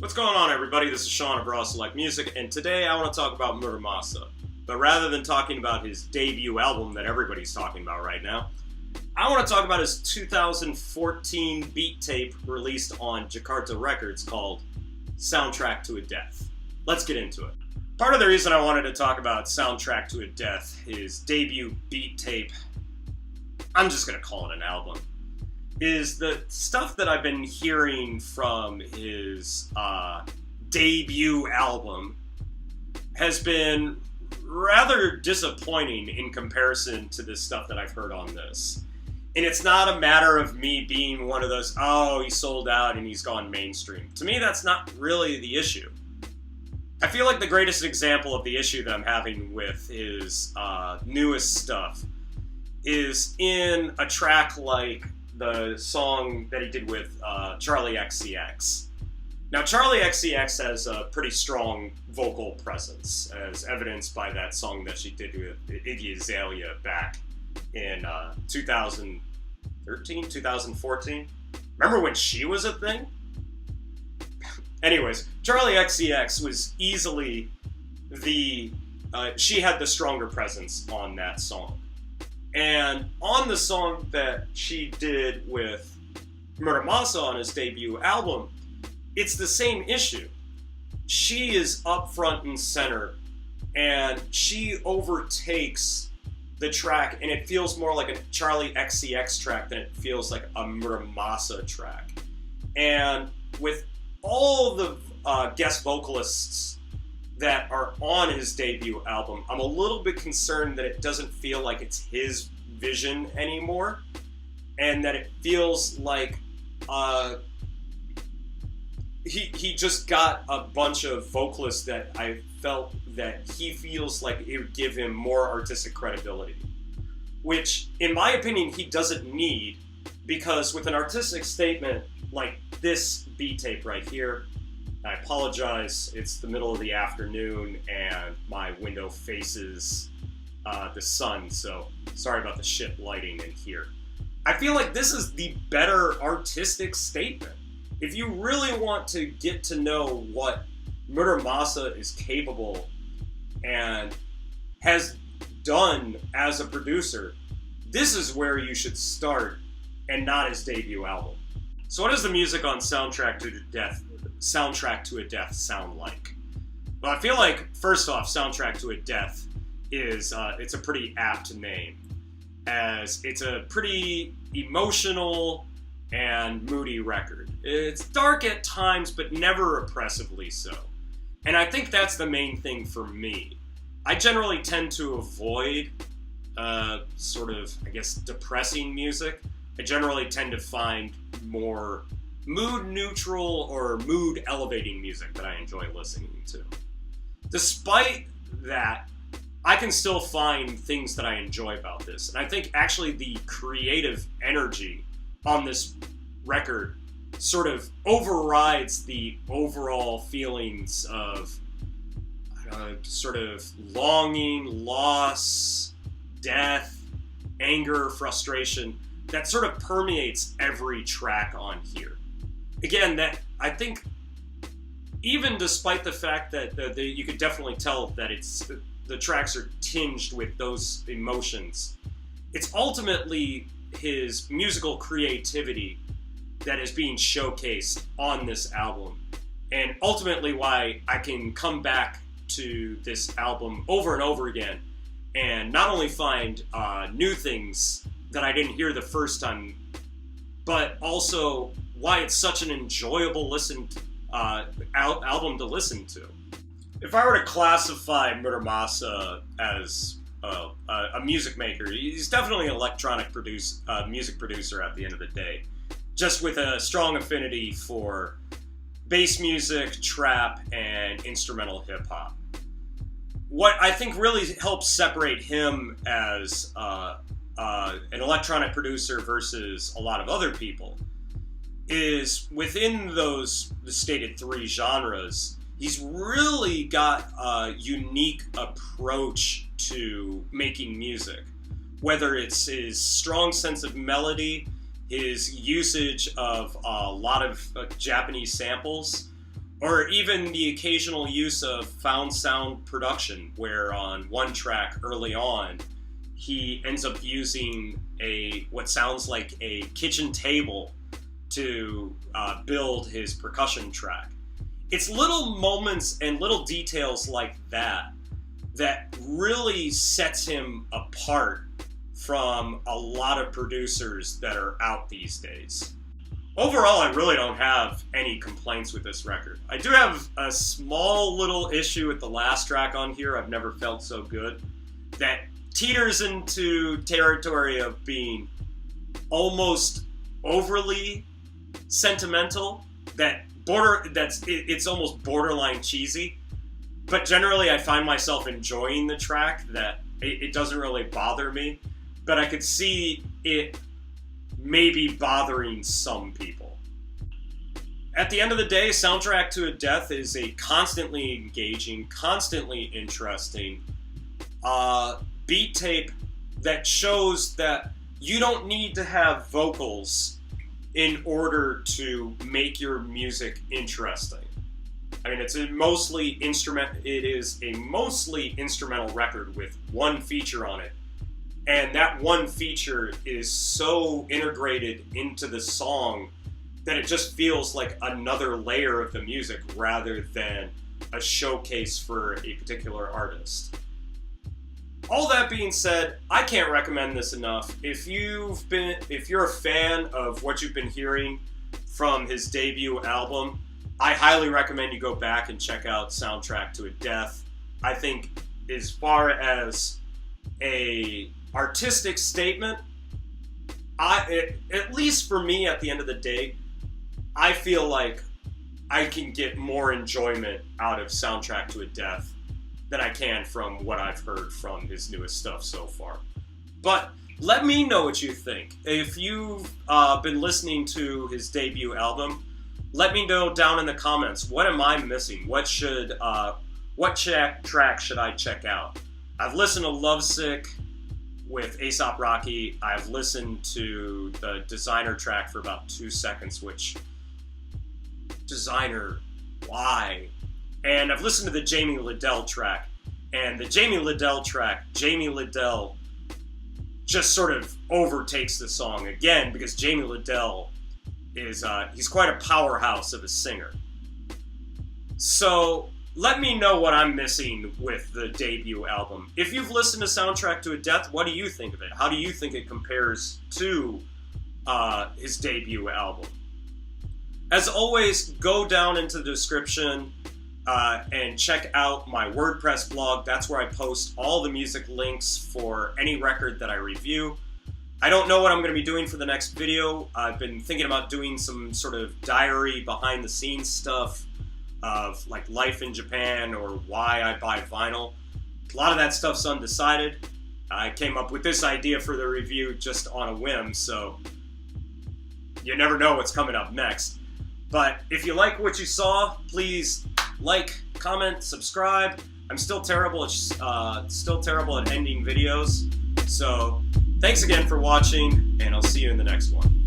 What's going on, everybody? This is Sean of Raw Select Music, and today I want to talk about Mura Masa. But rather than talking about his debut album that everybody's talking about right now, I want to talk about his 2014 beat tape released on Jakarta Records called Soundtrack to a Death. Let's get into it. Part of the reason I wanted to talk about Soundtrack to a Death, his debut beat tape, I'm just going to call it an album, is the stuff that I've been hearing from his debut album has been rather disappointing in comparison to the stuff that I've heard on this. And it's not a matter of me being one of those, oh, he sold out and he's gone mainstream. To me, that's not really the issue. I feel like the greatest example of the issue that I'm having with his newest stuff is in a track like the song that he did with Charli XCX. Now, Charli XCX has a pretty strong vocal presence, as evidenced by that song that she did with Iggy Azalea back in 2013, 2014. Remember when she was a thing? Anyways, Charli XCX was easily she had the stronger presence on that song. And on the song that she did with Mura Masa on his debut album, it's the same issue. She is up front and center, and she overtakes the track, and it feels more like a Charli XCX track than it feels like a Mura Masa track. And with all the guest vocalists that are on his debut album, I'm a little bit concerned that it doesn't feel like it's his vision anymore, and that it feels like he just got a bunch of vocalists that I felt that he feels like it would give him more artistic credibility, which, in my opinion, he doesn't need, because with an artistic statement like this beat tape right here, I apologize, it's the middle of the afternoon and my window faces the sun, so sorry about the shit lighting in here. I feel like this is the better artistic statement. If you really want to get to know what Mura Masa is capable and has done as a producer, this is where you should start, and not his debut album. So what does the music on Soundtrack to a Death sound like? Well, I feel like, first off, Soundtrack to a Death is it's a pretty apt name, as it's a pretty emotional and moody record. It's dark at times, but never oppressively so. And I think that's the main thing for me. I generally tend to avoid sort of, I guess, depressing music. I generally tend to find more mood neutral or mood elevating music that I enjoy listening to. Despite that, I can still find things that I enjoy about this. And I think actually the creative energy on this record sort of overrides the overall feelings of sort of longing, loss, death, anger, frustration that sort of permeates every track on here. Again, that I think, even despite the fact that you could definitely tell that the tracks are tinged with those emotions, it's ultimately his musical creativity that is being showcased on this album, and ultimately why I can come back to this album over and over again and not only find new things that I didn't hear the first time, but also why it's such an enjoyable album to listen to. If I were to classify Mura Masa as a music maker, he's definitely an electronic music producer at the end of the day, just with a strong affinity for bass music, trap, and instrumental hip-hop. What I think really helps separate him as an electronic producer versus a lot of other people is within the stated three genres, he's really got a unique approach to making music. Whether it's his strong sense of melody, his usage of a lot of Japanese samples, Or even the occasional use of found sound production, where on one track early on, he ends up using what sounds like a kitchen table to build his percussion track. It's little moments and little details like that that really sets him apart from a lot of producers that are out these days. Overall, I really don't have any complaints with this record. I do have a small little issue with the last track on here, I've Never Felt So Good, that teeters into territory of being almost overly sentimental, it's almost borderline cheesy. But generally I find myself enjoying the track, that it doesn't really bother me, but I could see it maybe bothering some people. At the end of the day, Soundtrack to a Death is a constantly engaging, constantly interesting beat tape that shows that you don't need to have vocals in order to make your music interesting. I mean, it is a mostly instrumental record with one feature on it. And that one feature is so integrated into the song that it just feels like another layer of the music rather than a showcase for a particular artist. All that being said, I can't recommend this enough. If you're a fan of what you've been hearing from his debut album, I highly recommend you go back and check out Soundtrack to a Death. I think as far as a artistic statement, at least for me at the end of the day, I feel like I can get more enjoyment out of Soundtrack to a Death than I can from what I've heard from his newest stuff so far. But let me know what you think. If you've been listening to his debut album, let me know down in the comments, what am I missing? What track should I check out? I've listened to Lovesick with A$AP Rocky. I've listened to the Designer track for about 2 seconds, which, Designer, why? And I've listened to the Jamie Liddell track, and the Jamie Liddell track, Jamie Liddell just sort of overtakes the song again, because Jamie Liddell is, he's quite a powerhouse of a singer. So let me know what I'm missing with the debut album. If you've listened to Soundtrack to a Death, what do you think of it? How do you think it compares to his debut album? As always, go down into the description and check out my WordPress blog. That's where I post all the music links for any record that I review. I don't know what I'm going to be doing for the next video. I've been thinking about doing some sort of diary behind the scenes stuff of like life in Japan or why I buy vinyl. A lot of that stuff's undecided. I came up with this idea for the review just on a whim, so you never know what's coming up next. But if you like what you saw, please like, comment, subscribe. I'm still terrible at ending videos. So thanks again for watching, and I'll see you in the next one.